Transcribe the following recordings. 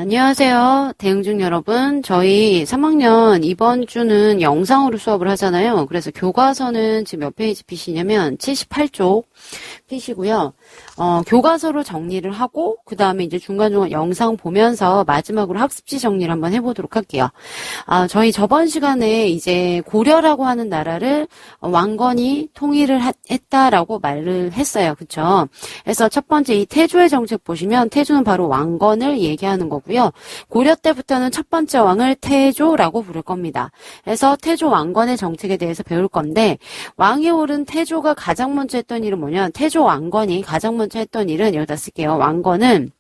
안녕하세요. 대응중 여러분. 저희 3학년 이번 주는 영상으로 수업을 하잖아요. 그래서 교과서는 지금 몇 페이지 핏이냐면 78쪽 핏이고요. 교과서로 정리를 하고 그 다음에 이제 중간중간 영상 보면서 마지막으로 학습지 정리를 한번 해보도록 할게요. 저희 저번 시간에 이제 고려라고 하는 나라를 왕건이 통일을 했다라고 말을 했어요. 그쵸? 그래서 첫 번째 이 태조의 정책 보시면 태조는 바로 왕건을 얘기하는 거고요. 고려 때부터는 첫 번째 왕을 태조라고 부를 겁니다. 그래서 태조 왕건의 정책에 대해서 배울 건데 왕이 오른 태조가 가장 먼저 했던 일은 뭐냐? 태조 왕건이 가장 먼저 했던 일은 여기다 쓸게요. 왕건은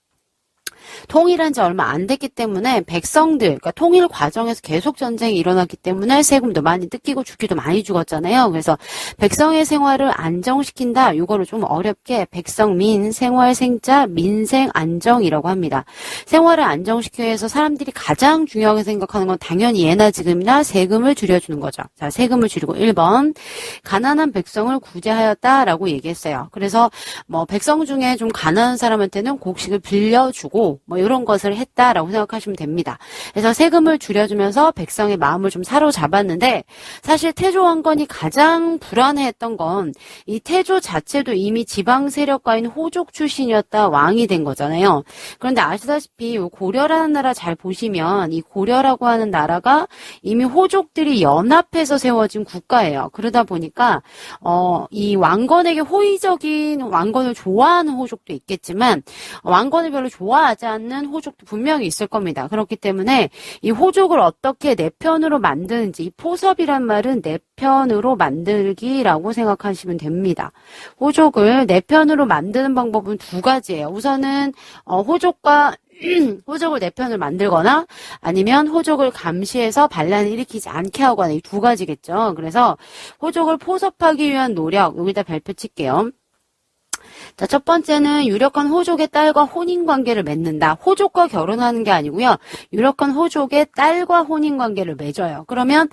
통일한 지 얼마 안 됐기 때문에 백성들, 그러니까 통일 과정에서 계속 전쟁이 일어났기 때문에 세금도 많이 뜯기고 죽기도 많이 죽었잖아요. 그래서 백성의 생활을 안정시킨다. 이거를 좀 어렵게 백성민, 생활생자, 민생, 안정이라고 합니다. 생활을 안정시키기 위해서 사람들이 가장 중요하게 생각하는 건 당연히 예나 지금이나 세금을 줄여주는 거죠. 자, 세금을 줄이고 1번 가난한 백성을 구제하였다라고 얘기했어요. 그래서 뭐 백성 중에 좀 가난한 사람한테는 곡식을 빌려주고 뭐 이런 것을 했다라고 생각하시면 됩니다. 그래서 세금을 줄여주면서 백성의 마음을 좀 사로잡았는데 사실 태조 왕건이 가장 불안해했던 건 이 태조 자체도 이미 지방 세력가인 호족 출신이었다 왕이 된 거잖아요. 그런데 아시다시피 고려라는 나라 잘 보시면 이 고려라고 하는 나라가 이미 호족들이 연합해서 세워진 국가예요. 그러다 보니까 이 왕건에게 호의적인 왕건을 좋아하는 호족도 있겠지만 왕건을 별로 좋아하지 않는 호족도 분명히 있을 겁니다. 그렇기 때문에 이 호족을 어떻게 내 편으로 만드는지 이 포섭이란 말은 내 편으로 만들기라고 생각하시면 됩니다. 호족을 내 편으로 만드는 방법은 두 가지예요. 우선은 호족을 내 편을 만들거나 아니면 호족을 감시해서 반란을 일으키지 않게 하거나 이 두 가지겠죠. 그래서 호족을 포섭하기 위한 노력 여기다 별표 칠게요. 자, 첫 번째는 유력한 호족의 딸과 혼인관계를 맺는다. 호족과 결혼하는 게 아니고요. 유력한 호족의 딸과 혼인관계를 맺어요. 그러면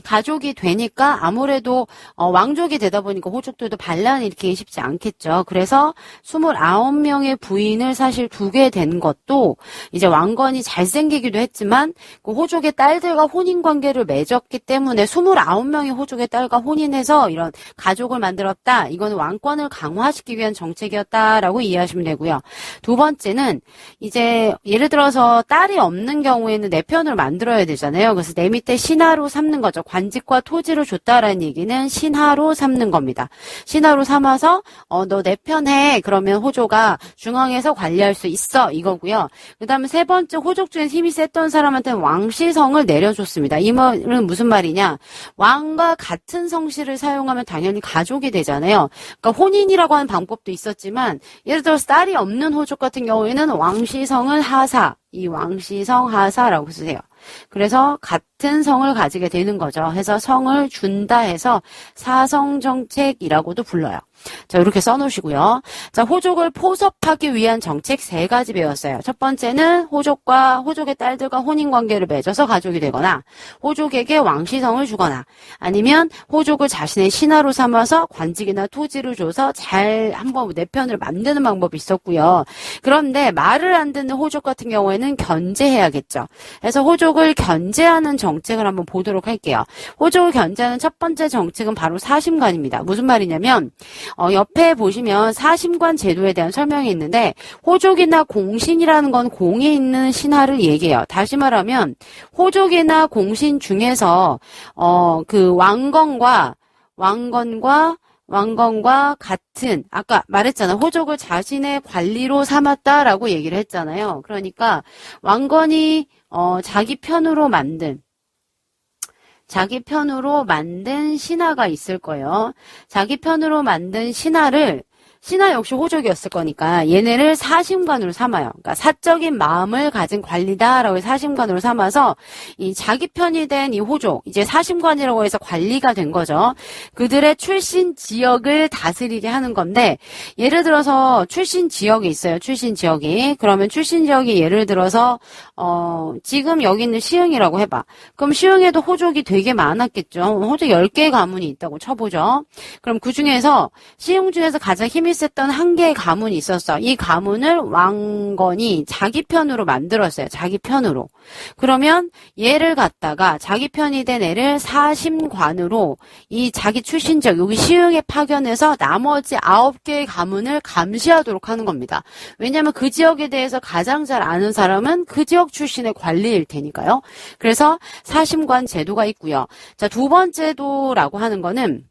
가족이 되니까 아무래도 왕족이 되다 보니까 호족들도 반란을 일으키기 쉽지 않겠죠. 그래서 29명의 부인을 사실 두게 된 것도 이제 왕건이 잘생기기도 했지만 그 호족의 딸들과 혼인관계를 맺었기 때문에 29명의 호족의 딸과 혼인해서 이런 가족을 만들었다. 이거는 왕권을 강화시키기 위한 정책이었다라고 이해하시면 되고요. 두 번째는 이제 예를 들어서 딸이 없는 경우에는 내 편을 만들어야 되잖아요. 그래서 내 밑에 신하로 삼는 거죠. 관직과 토지를 줬다라는 얘기는 신하로 삼는 겁니다. 신하로 삼아서 너 내 편 해. 그러면 호조가 중앙에서 관리할 수 있어. 이거고요. 그 다음에 세 번째 호족 중에 힘이 셌던 사람한테는 왕시성을 내려줬습니다. 이 말은 무슨 말이냐. 왕과 같은 성씨를 사용하면 당연히 가족이 되잖아요. 그러니까 혼인이라고 하는 방법도 있었지만 예를 들어서 딸이 없는 호족 같은 경우에는 왕시성을 하사, 이 왕시성 하사라고 쓰세요. 그래서 같은 성을 가지게 되는 거죠. 해서 성을 준다 해서 사성정책이라고도 불러요. 자, 이렇게 써놓으시고요. 자, 호족을 포섭하기 위한 정책 세 가지 배웠어요. 첫 번째는 호족의 딸들과 혼인관계를 맺어서 가족이 되거나 호족에게 왕시성을 주거나 아니면 호족을 자신의 신하로 삼아서 관직이나 토지를 줘서 잘 한번 내 편을 만드는 방법이 있었고요. 그런데 말을 안 듣는 호족 같은 경우에는 견제해야겠죠. 그래서 호족을 견제하는 정책을 한번 보도록 할게요. 호족을 견제하는 첫 번째 정책은 바로 사심관입니다. 무슨 말이냐면 옆에 보시면 사심관 제도에 대한 설명이 있는데 호족이나 공신이라는 건 공에 있는 신하를 얘기해요. 다시 말하면 호족이나 공신 중에서 그 왕건과 같은 아까 말했잖아. 호족을 자신의 관리로 삼았다라고 얘기를 했잖아요. 그러니까 왕건이 자기 편으로 만든 신하가 있을 거예요. 자기 편으로 만든 신하 역시 호족이었을 거니까 얘네를 사심관으로 삼아요. 그러니까 사적인 마음을 가진 관리다라고 사심관으로 삼아서 이 자기 편이 된 이 호족, 이제 사심관이라고 해서 관리가 된 거죠. 그들의 출신 지역을 다스리게 하는 건데 예를 들어서 출신 지역이 있어요. 출신 지역이. 그러면 출신 지역이 예를 들어서 지금 여기 있는 시흥이라고 해봐. 그럼 시흥에도 호족이 되게 많았겠죠. 호족 10개의 가문이 있다고 쳐보죠. 그럼 그 중에서 시흥 중에서 가장 힘이 힘이 셌던 한 개의 가문이 있었어. 이 가문을 왕건이 자기 편으로 만들었어요. 자기 편으로. 그러면 얘를 갖다가 자기 편이 된 애를 사심관으로 이 자기 출신 지역 여기 시흥에 파견해서 나머지 9개의 가문을 감시하도록 하는 겁니다. 왜냐하면 그 지역에 대해서 가장 잘 아는 사람은 그 지역 출신의 관리일 테니까요. 그래서 사심관 제도가 있고요. 자, 두 번째 도라고 하는 거는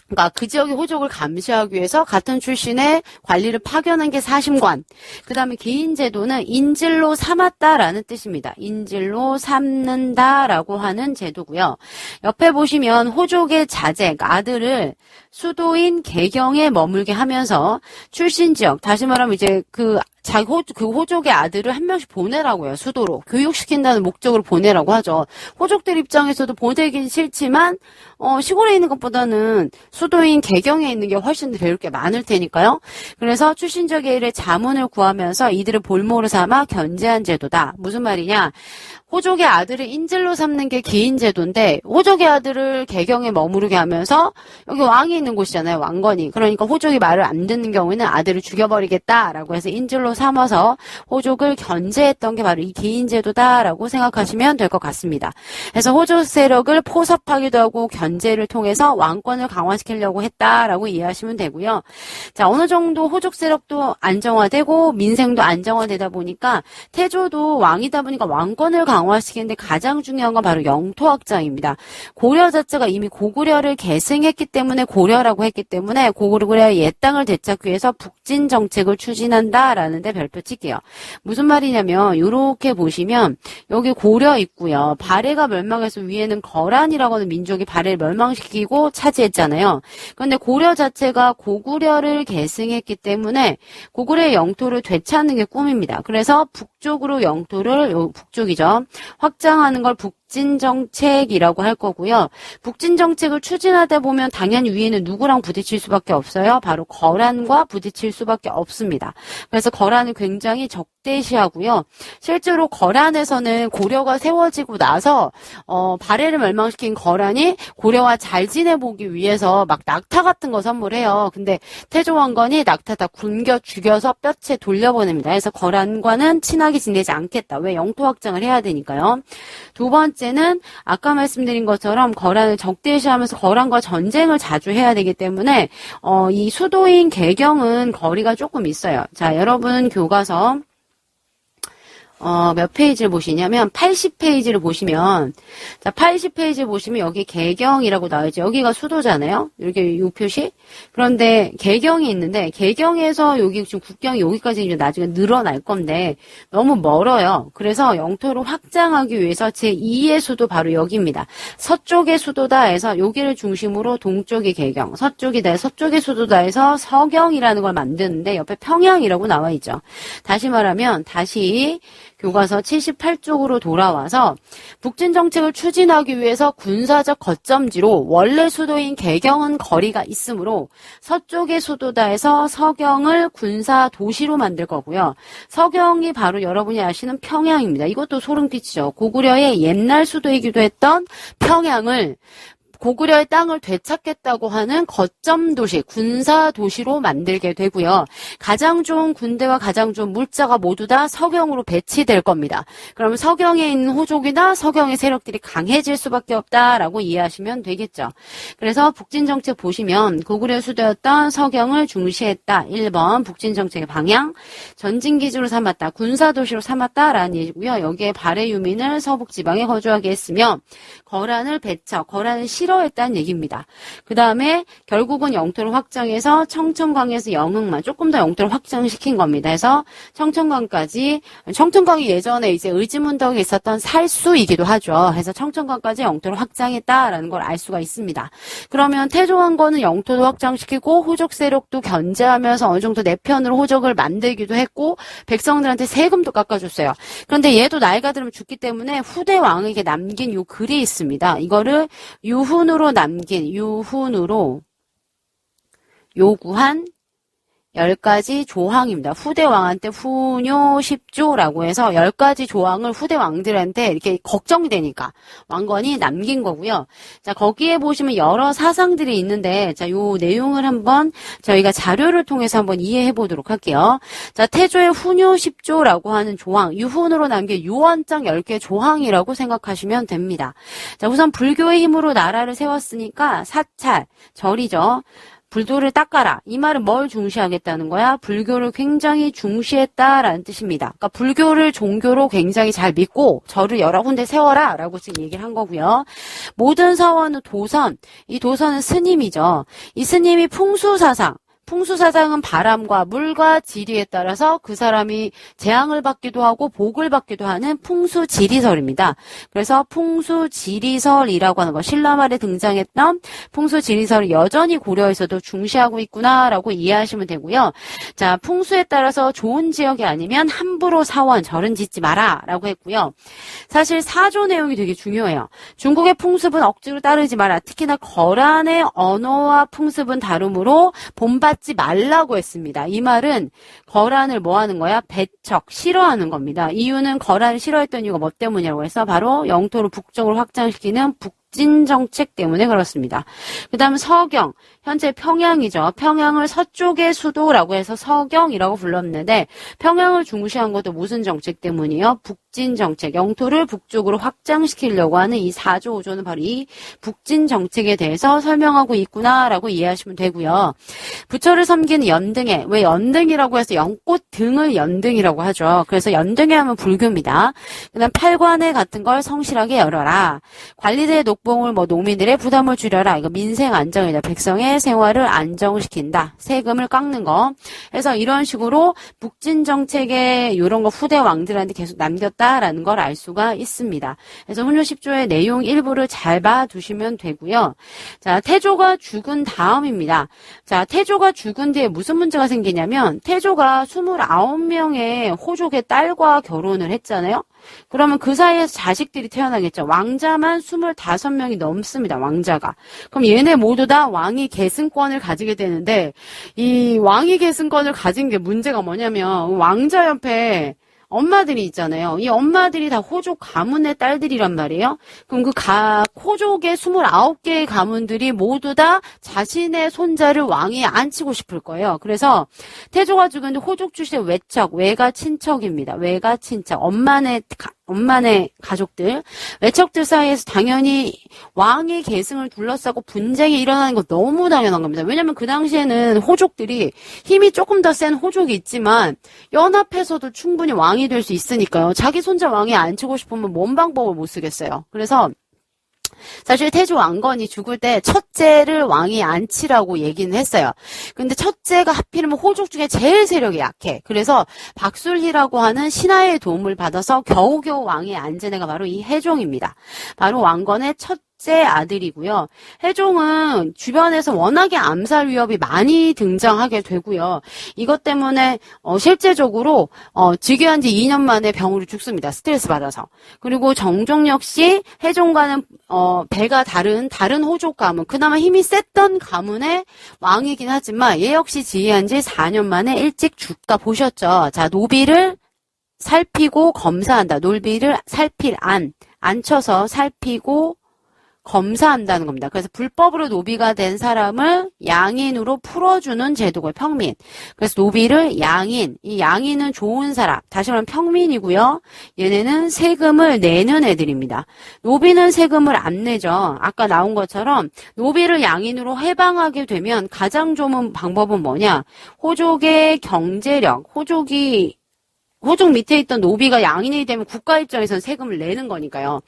그러니까 그 지역의 호족을 감시하기 위해서 같은 출신의 관리를 파견한 게 사심관. 그 다음에 개인제도는 인질로 삼았다라는 뜻입니다. 인질로 삼는다라고 하는 제도고요. 옆에 보시면 호족의 자제, 그러니까 아들을 수도인 개경에 머물게 하면서 출신 지역, 다시 말하면 이제 그 호족의 아들을 한 명씩 보내라고요. 수도로. 교육시킨다는 목적으로 보내라고 하죠. 호족들 입장에서도 보내긴 싫지만 시골에 있는 것보다는 수도인 개경에 있는 게 훨씬 더 배울 게 많을 테니까요. 그래서 출신 지역의 일에 자문을 구하면서 이들을 볼모로 삼아 견제한 제도다. 무슨 말이냐? 호족의 아들을 인질로 삼는 게 기인제도인데 호족의 아들을 개경에 머무르게 하면서 여기 왕이 있는 곳이잖아요. 왕건이. 그러니까 호족이 말을 안 듣는 경우에는 아들을 죽여버리겠다라고 해서 인질로 삼아서 호족을 견제했던 게 바로 이 기인제도다라고 생각하시면 될 것 같습니다. 그래서 호족 세력을 포섭하기도 하고 견제를 통해서 왕권을 강화시키려고 했다라고 이해하시면 되고요. 자, 어느 정도 호족 세력도 안정화되고 민생도 안정화되다 보니까 태조도 왕이다 보니까 왕권을 강화시키는데 가장 중요한 건 바로 영토 확장입니다. 고려 자체가 이미 고구려를 계승했기 때문에 고려라고 했기 때문에 고구려의 옛 땅을 되찾기 위해서 북진 정책을 추진한다라는 데 별표 칠게요. 무슨 말이냐면 이렇게 보시면 여기 고려 있고요. 발해가 멸망해서 위에는 거란이라고 하는 민족이 발해를 멸망시키고 차지했잖아요. 그런데 고려 자체가 고구려를 계승했기 때문에 고구려의 영토를 되찾는 게 꿈입니다. 그래서 북쪽으로 영토를 북쪽이죠. 확장하는 걸 북진정책이라고 할 거고요. 북진정책을 추진하다 보면 당연히 위에는 누구랑 부딪힐 수밖에 없어요. 바로 거란과 부딪힐 수밖에 없습니다. 그래서 거란을 굉장히 적대시하고요. 실제로 거란에서는 고려가 세워지고 나서 발해를 멸망시킨 거란이 고려와 잘 지내보기 위해서 막 낙타 같은 거 선물해요. 근데 태조왕건이 낙타 다 굶겨 죽여서 뼈채 돌려보냅니다. 그래서 거란과는 친하게 지내지 않겠다. 왜? 영토 확장을 해야 되니까요. 두 번째는 아까 말씀드린 것처럼 거란을 적대시하면서 거란과 전쟁을 자주 해야 되기 때문에 이 수도인 개경은 거리가 조금 있어요. 자, 여러분 교과서 몇 페이지를 보시냐면 80페이지를 보시면 자 80페이지 보시면 여기 개경이라고 나와있죠. 여기가 수도잖아요. 이렇게 요 표시. 그런데 개경이 있는데 개경에서 여기 지금 국경이 여기까지 이제 나중에 늘어날 건데 너무 멀어요. 그래서 영토를 확장하기 위해서 제2의 수도 바로 여기입니다. 서쪽의 수도다 해서 여기를 중심으로 동쪽이 개경, 서쪽의 수도다 해서 서경이라는 걸 만드는데 옆에 평양이라고 나와있죠. 다시 말하면 다시 교과서 78쪽으로 돌아와서 북진 정책을 추진하기 위해서 군사적 거점지로 원래 수도인 개경은 거리가 있으므로 서쪽의 수도다 해서 서경을 군사 도시로 만들 거고요. 서경이 바로 여러분이 아시는 평양입니다. 이것도 소름 끼치죠. 고구려의 옛날 수도이기도 했던 평양을 고구려의 땅을 되찾겠다고 하는 거점 도시, 군사 도시로 만들게 되고요. 가장 좋은 군대와 가장 좋은 물자가 모두 다 서경으로 배치될 겁니다. 그러면 서경에 있는 호족이나 서경의 세력들이 강해질 수밖에 없다라고 이해하시면 되겠죠. 그래서 북진정책 보시면 고구려 수도였던 서경을 중시했다. 1번 북진정책의 방향, 전진기지로 삼았다. 군사도시로 삼았다라는 얘기고요. 여기에 발해 유민을 서북지방에 거주하게 했으며 거란을 거란을 싫어했다는 얘기입니다. 그 다음에 결국은 영토를 확장해서 청천강에서 영흥만 조금 더 영토를 확장시킨 겁니다. 그래서 청천강이 예전에 이제 의지문덕에 있었던 살수이기도 하죠. 그래서 청천강까지 영토를 확장했다라는 걸 알 수가 있습니다. 그러면 태조왕건은 영토도 확장시키고 호족 세력도 견제하면서 어느 정도 내 편으로 호족을 만들기도 했고 백성들한테 세금도 깎아줬어요. 그런데 얘도 나이가 들면 죽기 때문에 후대 왕에게 남긴 요 글이 있습니다. 이거를 유훈으로 요구한 10가지 조항입니다. 후대 왕한테 훈요 10조라고 해서 10가지 조항을 후대 왕들한테 이렇게 걱정이 되니까 왕건이 남긴 거고요. 자, 거기에 보시면 여러 사상들이 있는데, 자, 요 내용을 한번 저희가 자료를 통해서 한번 이해해 보도록 할게요. 자, 태조의 훈요 10조라고 하는 조항, 유훈으로 남긴 유언장 10개 조항이라고 생각하시면 됩니다. 자, 우선 불교의 힘으로 나라를 세웠으니까 사찰, 절이죠. 불도를 닦아라. 이 말은 뭘 중시하겠다는 거야? 불교를 굉장히 중시했다라는 뜻입니다. 그러니까 불교를 종교로 굉장히 잘 믿고 절을 여러 군데 세워라 라고 지금 얘기를 한 거고요. 모든 사원은 도선, 이 도선은 스님이죠. 이 스님이 풍수사상, 풍수사상은 바람과 물과 지리에 따라서 그 사람이 재앙을 받기도 하고 복을 받기도 하는 풍수지리설입니다. 그래서 풍수지리설이라고 하는 거, 신라말에 등장했던 풍수지리설을 여전히 고려에서도 중시하고 있구나라고 이해하시면 되고요. 자, 풍수에 따라서 좋은 지역이 아니면 함부로 사원, 절은 짓지 마라 라고 했고요. 사실 사조 내용이 되게 중요해요. 중국의 풍습은 억지로 따르지 마라. 특히나 거란의 언어와 풍습은 다르므로 본받지 말라고 했습니다. 이 말은 거란을 뭐 하는 거야? 배척, 싫어하는 겁니다. 이유는 거란을 싫어했던 이유가 뭐 때문이라고 해서 바로 영토를 북쪽으로 확장시키는 북진 정책 때문에 그렇습니다. 그 다음 서경, 현재 평양이죠. 평양을 서쪽의 수도라고 해서 서경이라고 불렀는데 평양을 중시한 것도 무슨 정책 때문이요? 북진 정책, 영토를 북쪽으로 확장시키려고 하는 이 4조 5조는 바로 이 북진 정책에 대해서 설명하고 있구나라고 이해하시면 되고요. 부처를 섬기는 연등회, 왜 연등이라고 해서 연꽃 등을 연등이라고 하죠. 그래서 연등회 하면 불교입니다. 그 다음 팔관회 같은 걸 성실하게 열어라. 관리대의 녹봉을 노민들의 부담을 줄여라. 이거 민생 안정이다. 백성의 생활을 안정시킨다. 세금을 깎는 거. 그래서 이런 식으로 북진 정책에 이런 거 후대 왕들한테 계속 남겼다라는 걸 알 수가 있습니다. 그래서 훈요 10조의 내용 일부를 잘 봐두시면 되고요. 자, 태조가 죽은 다음입니다. 자, 태조가 죽은 뒤에 무슨 문제가 생기냐면 태조가 29명의 호족의 딸과 결혼을 했잖아요. 그러면 그 사이에서 자식들이 태어나겠죠. 왕자만 25명이 넘습니다. 왕자가. 그럼 얘네 모두 다 왕위 계승권을 가지게 되는데 이 왕위 계승권을 가진 게 문제가 뭐냐면 왕자 옆에 엄마들이 있잖아요. 이 엄마들이 다 호족 가문의 딸들이란 말이에요. 그럼 그 호족의 29개의 가문들이 모두 다 자신의 손자를 왕위에 앉히고 싶을 거예요. 그래서 태조가 죽은 호족 출신의 외척, 외가 친척입니다. 외가 친척, 엄마네 가족들, 외척들 사이에서 당연히 왕의 계승을 둘러싸고 분쟁이 일어나는 거 너무 당연한 겁니다. 왜냐면 그 당시에는 호족들이 힘이 조금 더 센 호족이 있지만 연합해서도 충분히 왕이 될 수 있으니까요. 자기 손자 왕위에 앉히고 싶으면 뭔 방법을 못 쓰겠어요. 그래서 사실 태조 왕건이 죽을 때 첫째를 왕위에 앉히라고 얘기는 했어요. 근데 첫째가 하필이면 호족 중에 제일 세력이 약해. 그래서 박술희라고 하는 신하의 도움을 받아서 겨우겨우 왕위에 앉은 애가 바로 이 해종입니다. 바로 왕건의 첫째 아들이고요. 해종은 주변에서 워낙에 암살 위협이 많이 등장하게 되고요. 이것 때문에 실제적으로 즉위한 지 2년 만에 병으로 죽습니다. 스트레스 받아서. 그리고 정종 역시 해종과는 배가 다른 호족 가문, 그나마 힘이 셌던 가문의 왕이긴 하지만 얘 역시 즉위한 지 4년 만에 일찍 죽다 보셨죠. 자, 노비를 살피고 검사한다. 노비를 앉혀서 살피고 검사한다는 겁니다. 그래서 불법으로 노비가 된 사람을 양인으로 풀어주는 제도가 평민. 그래서 노비를 양인, 이 양인은 좋은 사람, 다시 말하면 평민이고요. 얘네는 세금을 내는 애들입니다. 노비는 세금을 안 내죠. 아까 나온 것처럼 노비를 양인으로 해방하게 되면 가장 좋은 방법은 뭐냐? 호족의 경제력, 호족 밑에 있던 노비가 양인이 되면 국가 입장에서는 세금을 내는 거니까요.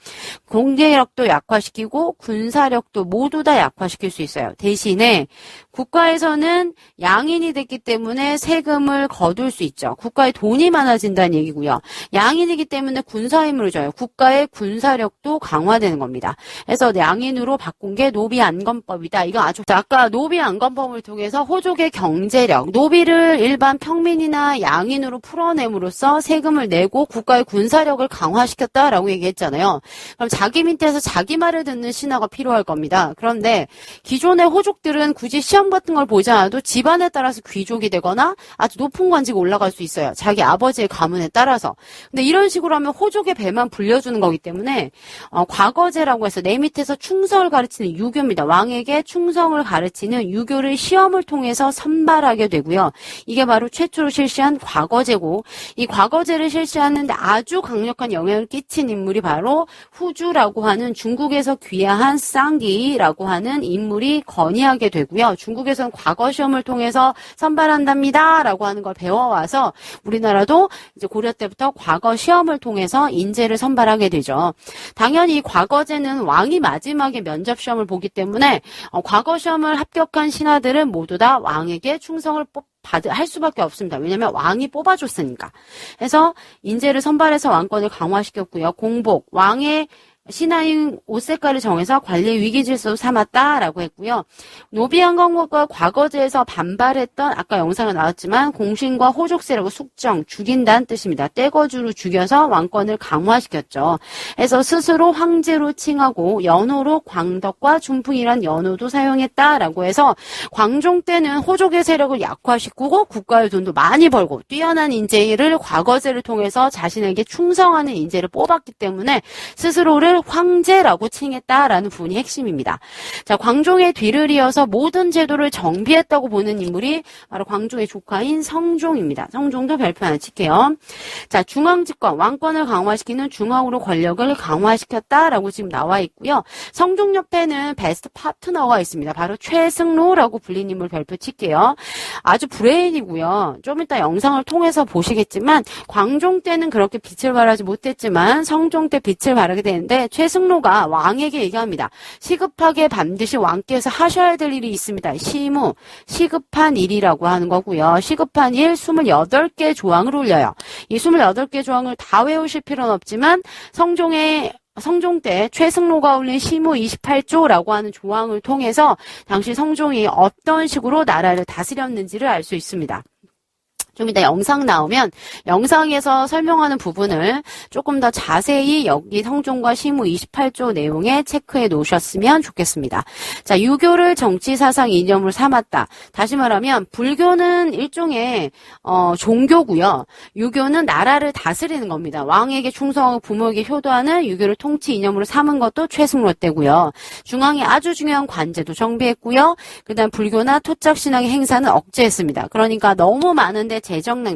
경제력도 약화시키고 군사력도 모두 다 약화시킬 수 있어요. 대신에 국가에서는 양인이 됐기 때문에 세금을 거둘 수 있죠. 국가에 돈이 많아진다는 얘기고요. 양인이기 때문에 군사 힘을 줘요. 국가의 군사력도 강화되는 겁니다. 그래서 양인으로 바꾼 게 노비안건법이다. 이거 아까 노비안건법을 통해서 호족의 경제력, 노비를 일반 평민이나 양인으로 풀어냄으로써 함으로써 세금을 내고 국가의 군사력을 강화시켰다라고 얘기했잖아요. 그럼 자기 밑에서 자기 말을 듣는 신하가 필요할 겁니다. 그런데 기존의 호족들은 굳이 시험 같은 걸 보지 않아도 집안에 따라서 귀족이 되거나 아주 높은 관직에 올라갈 수 있어요. 자기 아버지의 가문에 따라서. 근데 이런 식으로 하면 호족의 배만 불려주는 거기 때문에 과거제라고 해서 내 밑에서 충성을 가르치는 유교입니다. 왕에게 충성을 가르치는 유교를 시험을 통해서 선발하게 되고요. 이게 바로 최초로 실시한 과거제고 이 과거제를 실시하는데 아주 강력한 영향을 끼친 인물이 바로 후주라고 하는 중국에서 귀화한 쌍기라고 하는 인물이 건의하게 되고요. 중국에서는 과거 시험을 통해서 선발한답니다 라고 하는 걸 배워와서 우리나라도 이제 고려 때부터 과거 시험을 통해서 인재를 선발하게 되죠. 당연히 과거제는 왕이 마지막에 면접 시험을 보기 때문에 과거 시험을 합격한 신하들은 모두 다 왕에게 충성을 할 수밖에 없습니다. 왜냐하면 왕이 뽑아줬으니까. 그래서 인재를 선발해서 왕권을 강화시켰고요. 공복, 왕의 신하인 옷 색깔을 정해서 관리의 위기질서로 삼았다라고 했고요. 노비한건국과 과거제에서 반발했던 아까 영상에 나왔지만 공신과 호족 세력을 숙정, 죽인다는 뜻입니다. 떼거주로 죽여서 왕권을 강화시켰죠. 그래서 스스로 황제로 칭하고 연호로 광덕과 준풍이란 연호도 사용했다라고 해서 광종 때는 호족의 세력을 약화시키고 국가의 돈도 많이 벌고 뛰어난 인재를 과거제를 통해서 자신에게 충성하는 인재를 뽑았기 때문에 스스로를 황제라고 칭했다라는 부분이 핵심입니다. 자, 광종의 뒤를 이어서 모든 제도를 정비했다고 보는 인물이 바로 광종의 조카인 성종입니다. 성종도 별표 하나 칠게요. 자, 중앙집권, 왕권을 강화시키는 중앙으로 권력을 강화시켰다라고 지금 나와 있고요. 성종 옆에는 베스트 파트너가 있습니다. 바로 최승로라고 불린 인물 별표 칠게요. 아주 브레인이고요. 좀 이따 영상을 통해서 보시겠지만 광종 때는 그렇게 빛을 발하지 못했지만 성종 때 빛을 발하게 되는데 최승로가 왕에게 얘기합니다. 시급하게 반드시 왕께서 하셔야 될 일이 있습니다. 시무, 시급한 일이라고 하는 거고요. 시급한 일 28개 조항을 올려요. 이 28개 조항을 다 외우실 필요는 없지만 성종 때 최승로가 올린 시무 28조라고 하는 조항을 통해서 당시 성종이 어떤 식으로 나라를 다스렸는지를 알 수 있습니다. 좀 이따 영상 나오면 영상에서 설명하는 부분을 조금 더 자세히 여기 성종과 시무 28조 내용에 체크해 놓으셨으면 좋겠습니다. 자, 유교를 정치사상 이념으로 삼았다. 다시 말하면 불교는 일종의 종교고요. 유교는 나라를 다스리는 겁니다. 왕에게 충성하고 부모에게 효도하는 유교를 통치 이념으로 삼은 것도 최승로 때고요. 중앙에 아주 중요한 관제도 정비했고요. 그다음 불교나 토착신앙의 행사는 억제했습니다. 그러니까 너무 많은데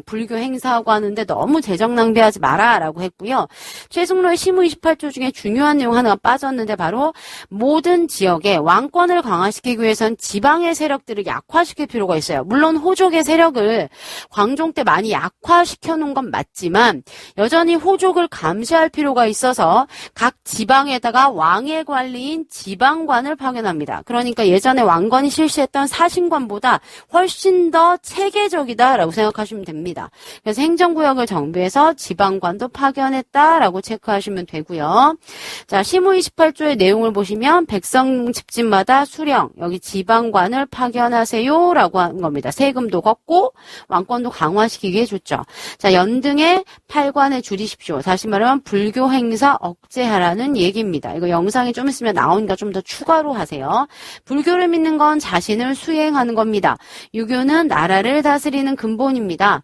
불교 행사하고 하는데 너무 재정 낭비하지 마라라고 했고요. 최승로의 시무 28조 중에 중요한 내용 하나가 빠졌는데 바로 모든 지역에 왕권을 강화시키기 위해선 지방의 세력들을 약화시킬 필요가 있어요. 물론 호족의 세력을 광종 때 많이 약화시켜 놓은 건 맞지만 여전히 호족을 감시할 필요가 있어서 각 지방에다가 왕의 관리인 지방관을 파견합니다. 그러니까 예전에 왕건이 실시했던 사신관보다 훨씬 더 체계적이다라고 생각하시면 됩니다. 그래서 행정구역을 정비해서 지방관도 파견했다라고 체크하시면 되고요. 자, 시무 28조의 내용을 보시면 백성 집집마다 수령, 여기 지방관을 파견하세요라고 하는 겁니다. 세금도 걷고 왕권도 강화시키게 해줬죠. 자, 연등의 8관에 줄이십시오. 다시 말하면 불교 행사 억제하라는 얘기입니다. 이거 영상이 좀 있으면 나오니까 좀 더 추가로 하세요. 불교를 믿는 건 자신을 수행하는 겁니다. 유교는 나라를 다스리는 근본입니다.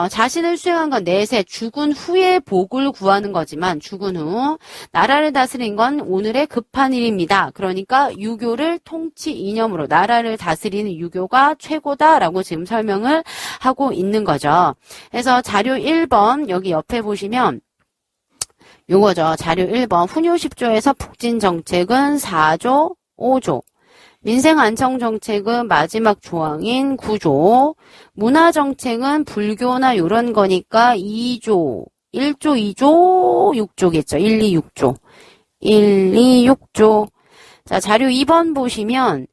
자신을 수행한 건 내세, 죽은 후에 복을 구하는 거지만 죽은 후 나라를 다스린 건 오늘의 급한 일입니다. 그러니까 유교를 통치 이념으로 나라를 다스리는 유교가 최고다라고 지금 설명을 하고 있는 거죠. 그래서 자료 1번 여기 옆에 보시면 요거죠. 자료 1번 훈요 10조에서 북진정책은 4조, 5조. 민생안정정책은 마지막 조항인 9조, 문화정책은 불교나 이런 거니까 2조, 1조, 2조, 6조겠죠. 1, 2, 6조. 1, 2, 6조. 자, 자료 2번 보시면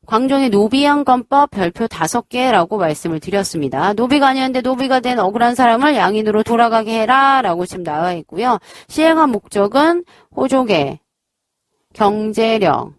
광종의 노비양건법 별표 5개라고 말씀을 드렸습니다. 노비가 아니었는데 노비가 된 억울한 사람을 양인으로 돌아가게 해라 라고 지금 나와 있고요. 시행한 목적은 호족의 경제력,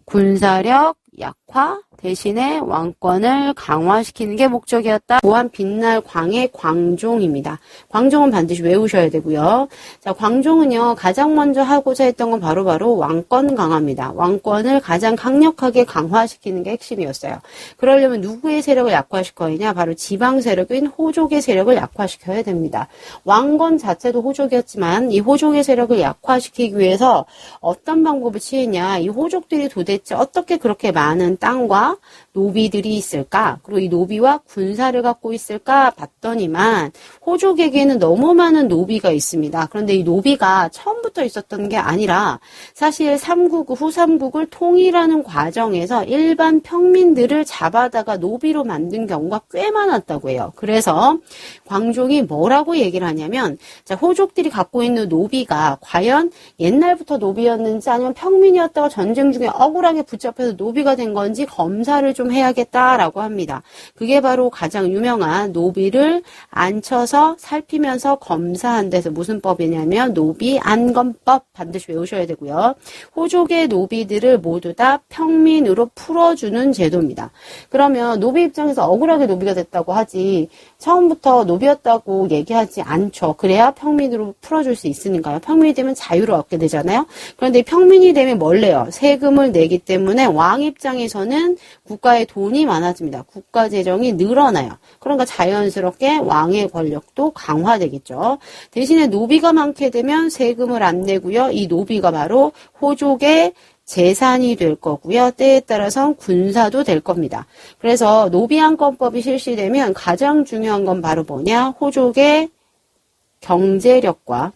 군사력 약화, 대신에 왕권을 강화시키는 게 목적이었다. 또한 빛날 광의 광종입니다. 광종은 반드시 외우셔야 되고요. 자, 광종은요, 가장 먼저 하고자 했던 건 바로 왕권 강화입니다. 왕권을 가장 강력하게 강화시키는 게 핵심이었어요. 그러려면 누구의 세력을 약화시켜야 하냐? 바로 지방 세력인 호족의 세력을 약화시켜야 됩니다. 왕권 자체도 호족이었지만 이 호족의 세력을 약화시키기 위해서 어떤 방법을 취했냐? 이 호족들이 도대체 어떻게 그렇게 많은 땅과 노비들이 있을까? 그리고 이 노비와 군사를 갖고 있을까? 봤더니만 호족에게는 너무 많은 노비가 있습니다. 그런데 이 노비가 처음부터 있었던 게 아니라 사실 후삼국을 통일하는 과정에서 일반 평민들을 잡아다가 노비로 만든 경우가 꽤 많았다고 해요. 그래서 광종이 뭐라고 얘기를 하냐면, 자, 호족들이 갖고 있는 노비가 과연 옛날부터 노비였는지 아니면 평민이었다가 전쟁 중에 억울하게 붙잡혀서 노비가 된 건지 검사를 좀 해야겠다라고 합니다. 그게 바로 가장 유명한 노비를 앉혀서 살피면서 검사한 데서 무슨 법이냐면 노비 안검법 반드시 외우셔야 되고요. 호족의 노비들을 모두 다 평민으로 풀어주는 제도입니다. 그러면 노비 입장에서 억울하게 노비가 됐다고 하지 처음부터 노비였다고 얘기하지 않죠. 그래야 평민으로 풀어줄 수 있으니까요. 평민이 되면 자유를 얻게 되잖아요. 그런데 평민이 되면 뭘 내요? 세금을 내기 때문에 왕 입장에서는 국가에 돈이 많아집니다. 국가 재정이 늘어나요. 그러니까 자연스럽게 왕의 권력도 강화되겠죠. 대신에 노비가 많게 되면 세금을 안 내고요. 이 노비가 바로 호족의 재산이 될 거고요. 때에 따라서 군사도 될 겁니다. 그래서 노비안건법이 실시되면 가장 중요한 건 바로 뭐냐? 호족의 경제력과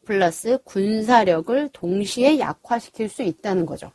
플러스 군사력을 동시에 약화시킬 수 있다는 거죠.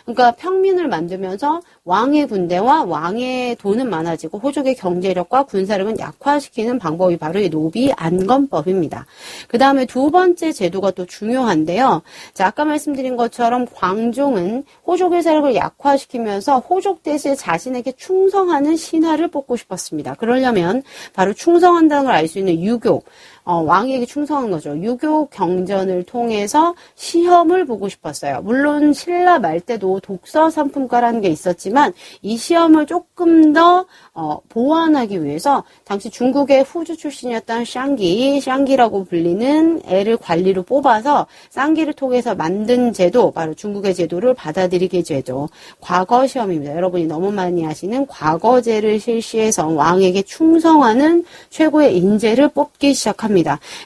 그러니까 평민을 만들면서 왕의 군대와 왕의 돈은 많아지고 호족의 경제력과 군사력은 약화시키는 방법이 바로 이 노비 안건법입니다. 그 다음에 두 번째 제도가 또 중요한데요. 자, 아까 말씀드린 것처럼 광종은 호족의 세력을 약화시키면서 호족 대신에 자신에게 충성하는 신하를 뽑고 싶었습니다. 그러려면 바로 충성한다는 걸 알 수 있는 유교, 왕에게 충성한 거죠. 유교 경전을 통해서 시험을 보고 싶었어요. 물론 신라 말 때도 독서 상품과라는 게 있었지만 이 시험을 조금 더 보완하기 위해서 당시 중국의 후주 출신이었던 샹기라고 불리는 애를 관리로 뽑아서 쌍기를 통해서 만든 제도, 바로 중국의 제도를 받아들이게 제도. 과거 시험입니다. 여러분이 너무 많이 아시는 과거제를 실시해서 왕에게 충성하는 최고의 인재를 뽑기 시작합니다.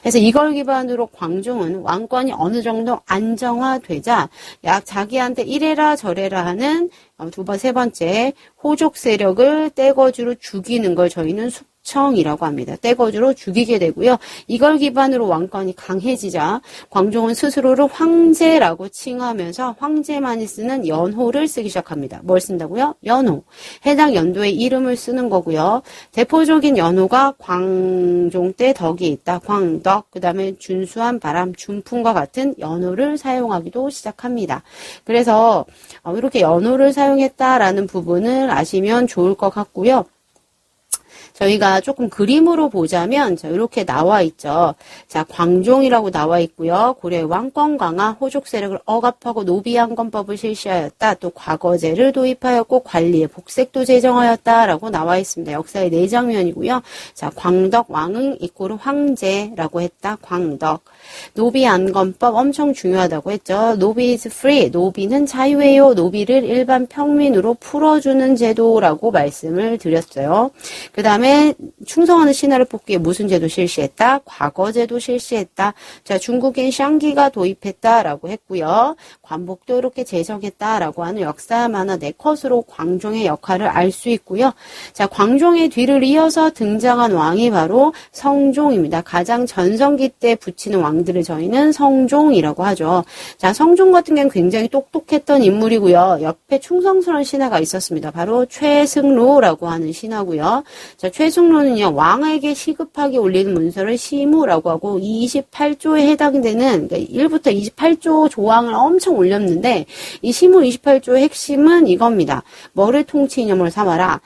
그래서 이걸 기반으로 광종은 왕권이 어느 정도 안정화되자 약 자기한테 이래라 저래라 하는 세 번째 호족 세력을 떼거주로 죽이는 걸 저희는 숙청이라고 합니다. 떼거주로 죽이게 되고요. 이걸 기반으로 왕권이 강해지자 광종은 스스로를 황제라고 칭하면서 황제만이 쓰는 연호를 쓰기 시작합니다. 뭘 쓴다고요? 연호. 해당 연도의 이름을 쓰는 거고요. 대표적인 연호가 광종 때 덕이 있다. 광덕, 그 다음에 준수한 바람, 준풍과 같은 연호를 사용하기도 시작합니다. 그래서 이렇게 연호를 사용했다라는 부분을 아시면 좋을 것 같고요. 저희가 조금 그림으로 보자면 이렇게 나와 있죠. 자, 광종이라고 나와 있고요. 고려의 왕권 강화, 호족 세력을 억압하고 노비안건법을 실시하였다. 또 과거제를 도입하였고 관리의 복색도 제정하였다라고 나와 있습니다. 역사의 네 장면이고요. 자, 광덕 왕응 이꼬르 황제라고 했다. 광덕. 노비안건법 엄청 중요하다고 했죠. 노비 is free. 노비는 자유예요. 노비를 일반 평민으로 풀어주는 제도라고 말씀을 드렸어요. 그 다음에 충성하는 신하를 뽑기에 무슨 제도 실시했다? 과거제도 실시했다. 자, 중국인 샹기가 도입했다라고 했고요. 관복도 이렇게 제정했다라고 하는 역사 만화 4컷으로 광종의 역할을 알 수 있고요. 자, 광종의 뒤를 이어서 등장한 왕이 바로 성종입니다. 가장 전성기 때 붙이는 왕들을 저희는 성종이라고 하죠. 자, 성종 같은 경우는 굉장히 똑똑했던 인물이고요. 옆에 충성스러운 신하가 있었습니다. 바로 최승로라고 하는 신하고요. 자, 최승로는요, 왕에게 시급하게 올리는 문서를 시무라고 하고, 28조에 해당되는, 그러니까 1부터 28조 조항을 엄청 올렸는데, 이 시무 28조의 핵심은 이겁니다. 뭐를 통치 이념을 삼아라.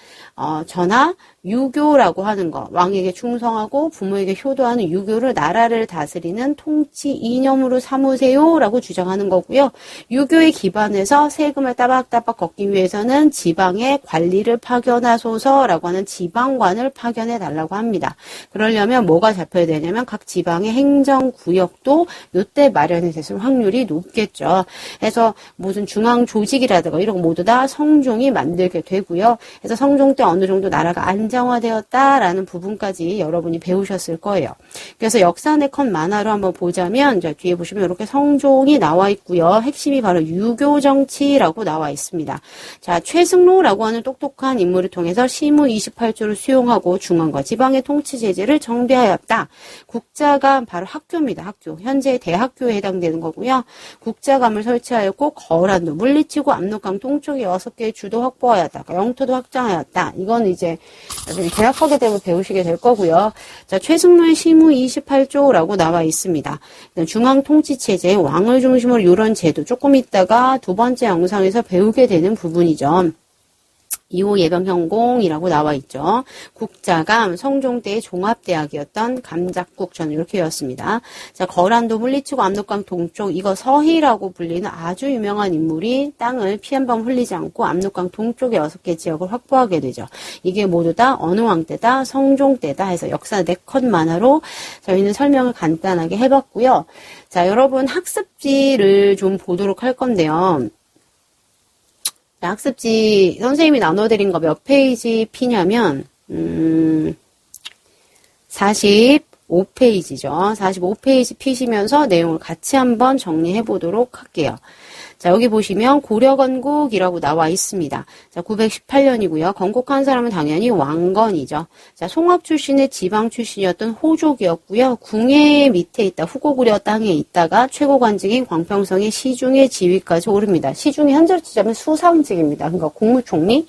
전하, 유교라고 하는 거, 왕에게 충성하고 부모에게 효도하는 유교를 나라를 다스리는 통치 이념으로 삼으세요라고 주장하는 거고요. 유교에 기반해서 세금을 따박따박 걷기 위해서는 지방에 관리를 파견하소서라고 하는 지방관을 파견해 달라고 합니다. 그러려면 뭐가 잡혀야 되냐면 각 지방의 행정구역도 요때 마련이 됐을 확률이 높겠죠. 그래서 무슨 중앙 조직이라든가 이런 거 모두 다 성종이 만들게 되고요. 그래서 성종 때 어느 정도 나라가 안정화되었다라는 부분까지 여러분이 배우셨을 거예요. 그래서 역사 네컷 만화로 한번 보자면 자, 뒤에 보시면 이렇게 성종이 나와 있고요. 핵심이 바로 유교 정치라고 나와 있습니다. 자, 최승로라고 하는 똑똑한 인물을 통해서 시무 28조를 수용하고 중앙과 지방의 통치 제재를 정비하였다. 국자감 바로 학교입니다. 학교. 현재 대학교에 해당되는 거고요. 국자감을 설치하였고 거란도 물리치고 압록강 동쪽에 6개의 주도 확보하였다. 그러니까 영토도 확장하였다. 이건 이제 나중에 대학하게 되면 배우시게 될 거고요. 자, 최승로의 시무 28조라고 나와 있습니다. 중앙통치체제, 왕을 중심으로 이런 제도 조금 있다가 두 번째 영상에서 배우게 되는 부분이죠. 2호 예방현공이라고 나와 있죠. 국자감, 성종 때의 종합대학이었던 감작국, 저는 이렇게 외웠습니다. 자, 거란도 물리치고 압록강 동쪽, 이거 서희라고 불리는 아주 유명한 인물이 땅을 피 한 번 흘리지 않고 압록강 동쪽의 6개 지역을 확보하게 되죠. 이게 모두 다 어느 왕 때다, 성종 때다 해서 역사 4컷 만화로 저희는 설명을 간단하게 해봤고요. 자, 여러분 학습지를 좀 보도록 할 건데요. 학습지 선생님이 나눠드린 거 몇 페이지 피냐면 45페이지죠. 45페이지 피시면서 내용을 같이 한번 정리해 보도록 할게요. 자, 여기 보시면 고려건국이라고 나와 있습니다. 자, 918년이고요. 건국한 사람은 당연히 왕건이죠. 자, 송악 출신의 지방 출신이었던 호족이었고요. 궁예 밑에 있다, 후고구려 땅에 있다가 최고 관직인 광평성의 시중의 지위까지 오릅니다. 시중의 현재로 치자면 수상직입니다. 그러니까 국무총리.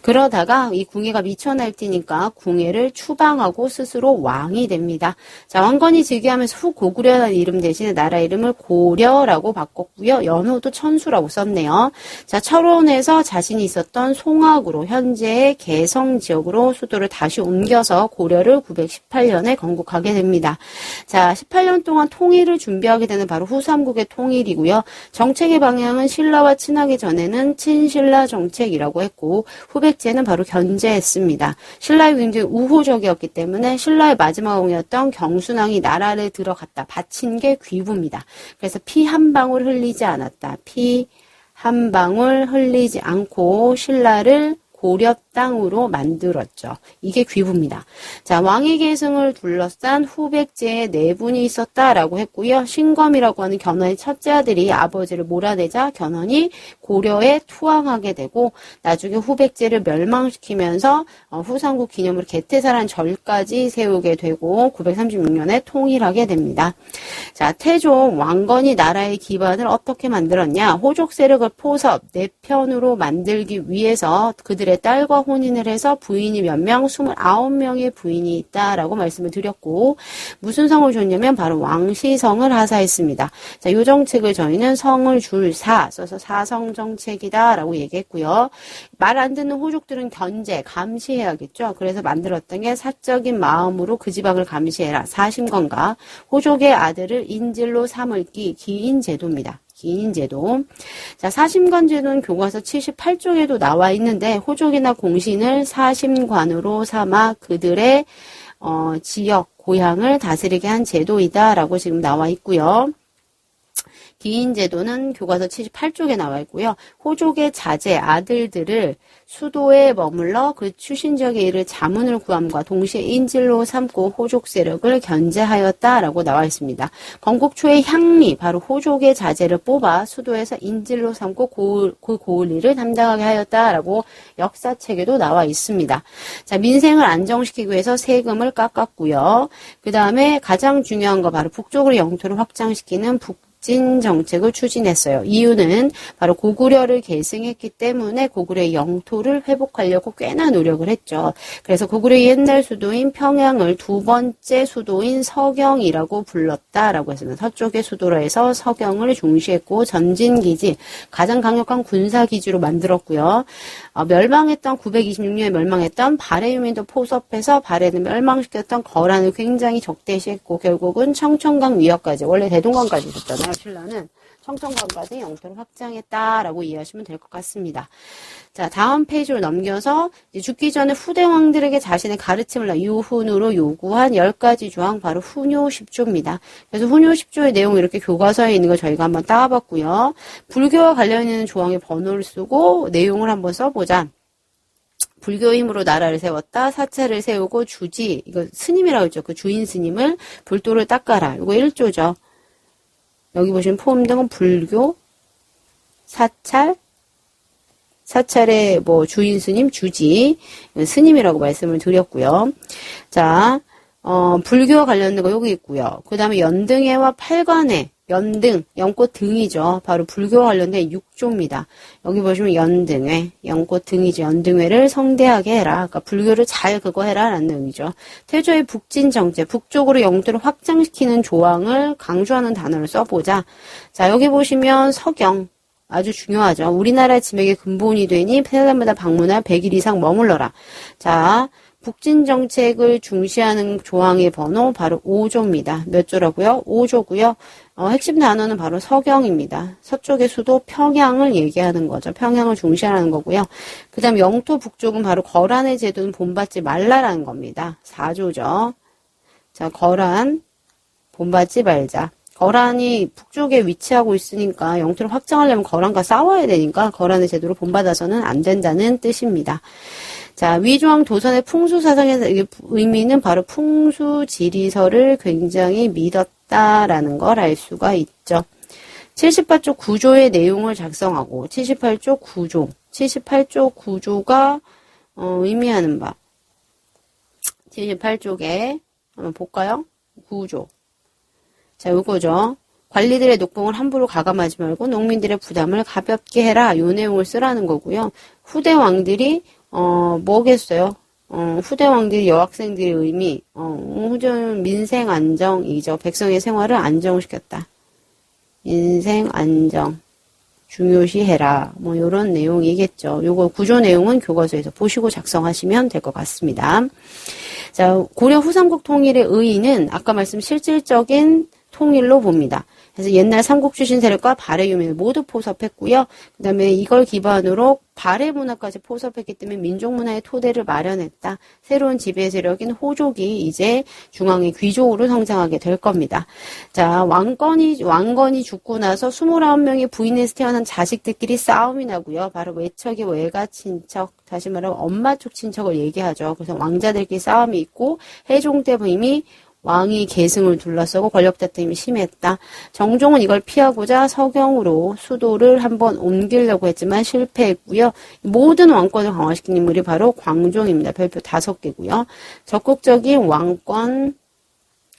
그러다가 이 궁예가 미쳐 날뛰니까 궁예를 추방하고 스스로 왕이 됩니다. 자, 왕건이 즉위하면서 후고구려라는 이름 대신에 나라 이름을 고려라고 바꿨고요. 연호도 천수라고 썼네요. 자, 철원에서 자신이 있었던 송악으로 현재의 개성 지역으로 수도를 다시 옮겨서 고려를 918년에 건국하게 됩니다. 자, 18년 동안 통일을 준비하게 되는 바로 후삼국의 통일이고요. 정책의 방향은 신라와 친하기 전에는 친신라 정책이라고 했고 후백제는 바로 견제했습니다. 신라의 굉장히 우호적이었기 때문에 신라의 마지막 왕이었던 경순왕이 나라를 들어갔다 바친 게 귀부입니다. 그래서 피 한 방울 흘리지 않았다. 피 한 방울 흘리지 않고 신라를 고려 땅으로 만들었죠. 이게 귀부입니다. 자, 왕의 계승을 둘러싼 후백제에 4분이 있었다라고 했고요. 신검이라고 하는 견훤의 첫째 아들이 아버지를 몰아내자 견훤이 고려에 투항하게 되고 나중에 후백제를 멸망시키면서 후삼국 기념으로 개태사라는 절까지 세우게 되고 936년에 통일하게 됩니다. 자, 태종 왕건이 나라의 기반을 어떻게 만들었냐? 호족 세력을 포섭, 4편으로 만들기 위해서 그들의 딸과 혼인을 해서 부인이 몇 명? 29명의 부인이 있다라고 말씀을 드렸고 무슨 성을 줬냐면 바로 왕시성을 하사했습니다. 자, 이 정책을 저희는 성을 줄 사 써서 사성 정책이다라고 얘기했고요. 말 안 듣는 호족들은 견제, 감시해야겠죠. 그래서 만들었던 게 사적인 마음으로 그 지방을 감시해라. 사심건가. 호족의 아들을 인질로 삼을기 기인제도입니다. 기인제도. 자, 사심관제도는 교과서 78쪽에도 나와 있는데 호족이나 공신을 사심관으로 삼아 그들의 지역, 고향을 다스리게 한 제도이다라고 지금 나와 있고요. 기인제도는 교과서 78쪽에 나와 있고요. 호족의 자제, 아들들을 수도에 머물러 그 출신 지역의 일을 자문을 구함과 동시에 인질로 삼고 호족 세력을 견제하였다라고 나와 있습니다. 건국 초의 향리, 바로 호족의 자제를 뽑아 수도에서 인질로 삼고 그 고을 일을 담당하게 하였다라고 역사책에도 나와 있습니다. 자, 민생을 안정시키기 위해서 세금을 깎았고요. 그 다음에 가장 중요한 거 바로 북쪽으로 영토를 확장시키는 북진 정책을 추진했어요. 이유는 바로 고구려를 계승했기 때문에 고구려의 영토를 회복하려고 꽤나 노력을 했죠. 그래서 고구려의 옛날 수도인 평양을 두 번째 수도인 서경이라고 불렀다라고 했습니다. 서쪽의 수도로 해서 서경을 중시했고 전진기지, 가장 강력한 군사기지로 만들었고요. 멸망했던 926년에 멸망했던 발해 유민도 포섭해서 발해를 멸망시켰던 거란을 굉장히 적대시했고 결국은 청천강 위협까지, 원래 대동강까지 있었잖아요. 신라는 청천강까지 영토를 확장했다라고 이해하시면 될 것 같습니다. 자, 다음 페이지로 넘겨서 이제 죽기 전에 후대 왕들에게 자신의 가르침을 유훈으로 요구한 10가지 조항, 바로 훈요 10조입니다. 그래서 훈요 10조의 내용이 이렇게 교과서에 있는 걸 저희가 한번 따와봤고요. 불교와 관련 있는 조항의 번호를 쓰고 내용을 한번 써보자. 불교의 힘으로 나라를 세웠다. 사찰을 세우고 주지, 이거 스님이라고 했죠. 그 주인 스님을 불도를 닦아라. 이거 1조죠. 여기 보시면 포음 등은 불교, 사찰의 뭐 주인 스님, 주지, 스님이라고 말씀을 드렸고요. 자, 불교와 관련된 거 여기 있고요. 그 다음에 연등회와 팔관회, 연등, 연꽃 등이죠. 바로 불교와 관련된 6조입니다. 여기 보시면 연등회, 연꽃 등이죠. 연등회를 성대하게 해라. 그러니까 불교를 잘 그거 해라 라는 의미죠. 태조의 북진 정책, 북쪽으로 영토를 확장시키는 조항을 강조하는 단어를 써보자. 자, 여기 보시면 서경, 아주 중요하죠. 우리나라 지맥의 근본이 되니 세자마다 방문할 100일 이상 머물러라. 자, 북진 정책을 중시하는 조항의 번호 바로 5조입니다. 몇 조라고요? 5조고요. 핵심 단어는 바로 서경입니다. 서쪽의 수도 평양을 얘기하는 거죠. 평양을 중시하는 거고요. 그 다음 영토 북쪽은 바로 거란의 제도는 본받지 말라라는 겁니다. 4조죠. 자, 거란 본받지 말자. 거란이 북쪽에 위치하고 있으니까 영토를 확장하려면 거란과 싸워야 되니까 거란의 제도를 본받아서는 안 된다는 뜻입니다. 자, 위조왕 도선의 풍수사상의 의미는 바로 풍수지리설을 굉장히 믿었다라는 걸 알 수가 있죠. 78조 구조의 내용을 작성하고 78조 구조, 78조 구조가 의미하는 바 78쪽에 한번 볼까요? 구조. 자, 요거죠. 관리들의 녹봉을 함부로 가감하지 말고 농민들의 부담을 가볍게 해라. 요 내용을 쓰라는 거고요. 후대 왕들이 뭐겠어요? 후대 왕들이 여학생들의 의미, 민생 안정이죠. 백성의 생활을 안정시켰다. 민생 안정 중요시해라. 뭐 요런 내용이겠죠. 요거 구조 내용은 교과서에서 보시고 작성하시면 될 것 같습니다. 자, 고려 후삼국 통일의 의의는 아까 말씀 실질적인 통일로 봅니다. 그래서 옛날 삼국 출신 세력과 발해 유민을 모두 포섭했고요. 그 다음에 이걸 기반으로 발해 문화까지 포섭했기 때문에 민족 문화의 토대를 마련했다. 새로운 지배 세력인 호족이 이제 중앙의 귀족으로 성장하게 될 겁니다. 자, 왕건이 죽고 나서 29명의 부인에서 태어난 자식들끼리 싸움이 나고요. 바로 외척의 외가 친척, 다시 말하면 엄마 쪽 친척을 얘기하죠. 그래서 왕자들끼리 싸움이 있고 해종 때 이미 왕이 계승을 둘러싸고 권력 다툼이 심했다. 정종은 이걸 피하고자 서경으로 수도를 한번 옮기려고 했지만 실패했고요. 모든 왕권을 강화시킨 인물이 바로 광종입니다. 별표 5개고요. 적극적인 왕권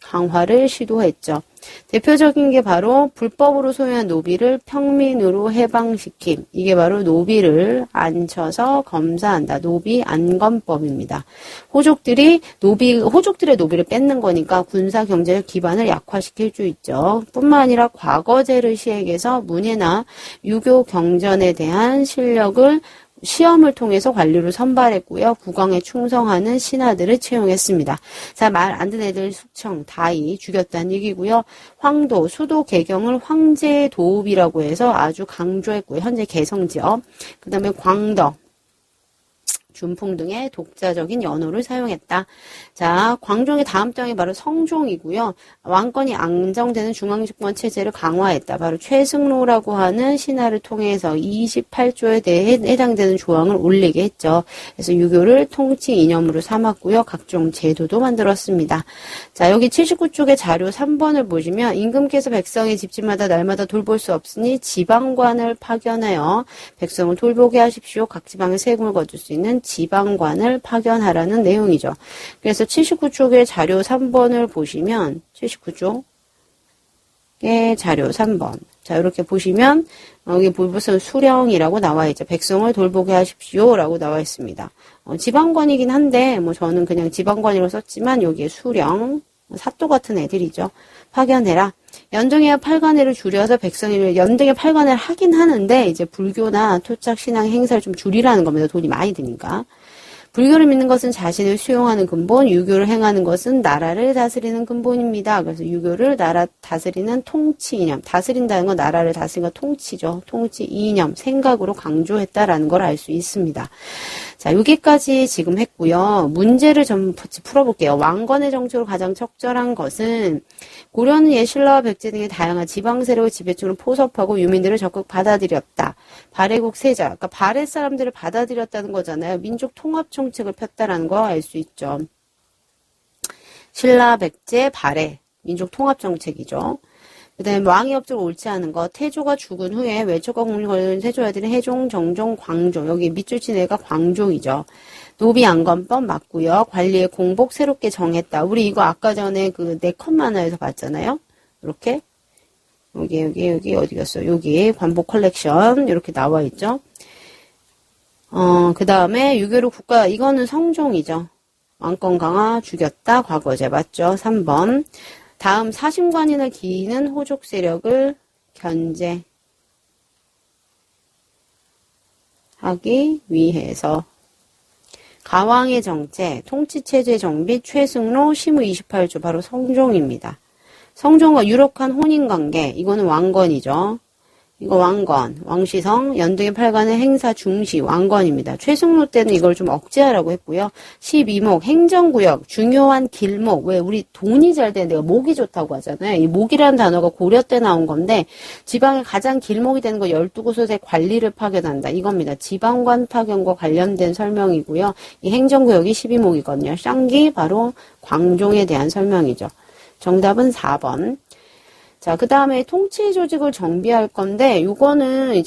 강화를 시도했죠. 대표적인 게 바로 불법으로 소유한 노비를 평민으로 해방시킴. 이게 바로 노비를 앉혀서 검사한다. 노비 안검법입니다. 호족들의 노비를 뺏는 거니까 군사 경제적 기반을 약화시킬 수 있죠. 뿐만 아니라 과거제를 시행해서 문예나 유교 경전에 대한 실력을 시험을 통해서 관료를 선발했고요. 국왕에 충성하는 신하들을 채용했습니다. 자, 말 안 듣는 애들 숙청, 다이 죽였다는 얘기고요. 황도, 수도 개경을 황제의 도읍이라고 해서 아주 강조했고요. 현재 개성지역. 그 다음에 광덕, 준풍 등의 독자적인 연호를 사용했다. 자, 광종의 다음 땅이 바로 성종이고요. 왕권이 안정되는 중앙집권 체제를 강화했다. 바로 최승로라고 하는 신하를 통해서 28조에 대해 해당되는 조항을 올리게 했죠. 그래서 유교를 통치 이념으로 삼았고요. 각종 제도도 만들었습니다. 자, 여기 79쪽의 자료 3번을 보시면 임금께서 백성의 집집마다 날마다 돌볼 수 없으니 지방관을 파견하여 백성을 돌보게 하십시오. 각 지방에 세금을 거둘 수 있는 지방관을 파견하라는 내용이죠. 그래서 79쪽의 자료 3번을 보시면 79쪽 자료 3번. 자, 이렇게 보시면 여기 무슨 수령이라고 나와 있죠. 백성을 돌보게 하십시오 라고 나와 있습니다. 지방관이긴 한데 뭐 저는 그냥 지방관이라고 썼지만 여기에 수령, 사또 같은 애들이죠. 파견해라. 연등의 8관회를 줄여서 백성을 연등의 8관회를 하긴 하는데 이제 불교나 토착 신앙 행사를 좀 줄이라는 겁니다. 돈이 많이 드니까. 불교를 믿는 것은 자신을 수용하는 근본, 유교를 행하는 것은 나라를 다스리는 근본입니다. 그래서 유교를 나라 다스리는 통치 이념, 다스린다는 건 나라를 다스리는 건 통치죠. 통치 이념, 생각으로 강조했다라는 걸 알 수 있습니다. 자, 여기까지 지금 했고요. 문제를 좀 풀어볼게요. 왕건의 정치로 가장 적절한 것은 고려는 옛 신라와 백제 등의 다양한 지방 세력을 지배층으로 포섭하고 유민들을 적극 받아들였다. 발해국 세자, 그러니까 발해 사람들을 받아들였다는 거잖아요. 민족 통합 정책을 폈다라는 거 알 수 있죠. 신라, 백제, 발해, 민족 통합 정책이죠. 그 다음에 왕의 업적을 옳지 않은 것, 태조가 죽은 후에 외척과 공리 걸린 태조아들은 해종, 정종, 광종, 여기 밑줄 친 애가 광종이죠. 노비 안건법 맞고요. 관리의 공복 새롭게 정했다. 우리 이거 아까 전에 그 네컷 만화에서 봤잖아요. 이렇게 여기 어디 갔어? 여기 관복 컬렉션 이렇게 나와 있죠. 그 다음에 유교로 국가 이거는 성종이죠. 왕권 강화 죽였다 과거제 맞죠? 3번. 다음 사심관이나 기인은 호족 세력을 견제하기 위해서 가왕의 정체, 통치체제 정비, 최승로, 시무 28조 바로 성종입니다. 성종과 유력한 혼인관계, 이거는 왕건이죠. 이거 왕건, 왕시성, 연등의 8관의 행사 중시, 왕건입니다. 최승로 때는 이걸 좀 억제하라고 했고요. 12목, 행정구역, 중요한 길목, 왜 우리 돈이 잘 되는 데가 목이 좋다고 하잖아요. 이 목이라는 단어가 고려 때 나온 건데 지방의 가장 길목이 되는 거 12곳의 관리를 파견한다. 이겁니다. 지방관 파견과 관련된 설명이고요. 이 행정구역이 12목이거든요. 쌍기 바로 광종에 대한 설명이죠. 정답은 4번. 자, 그 다음에 통치 조직을 정비할 건데, 요거는 이제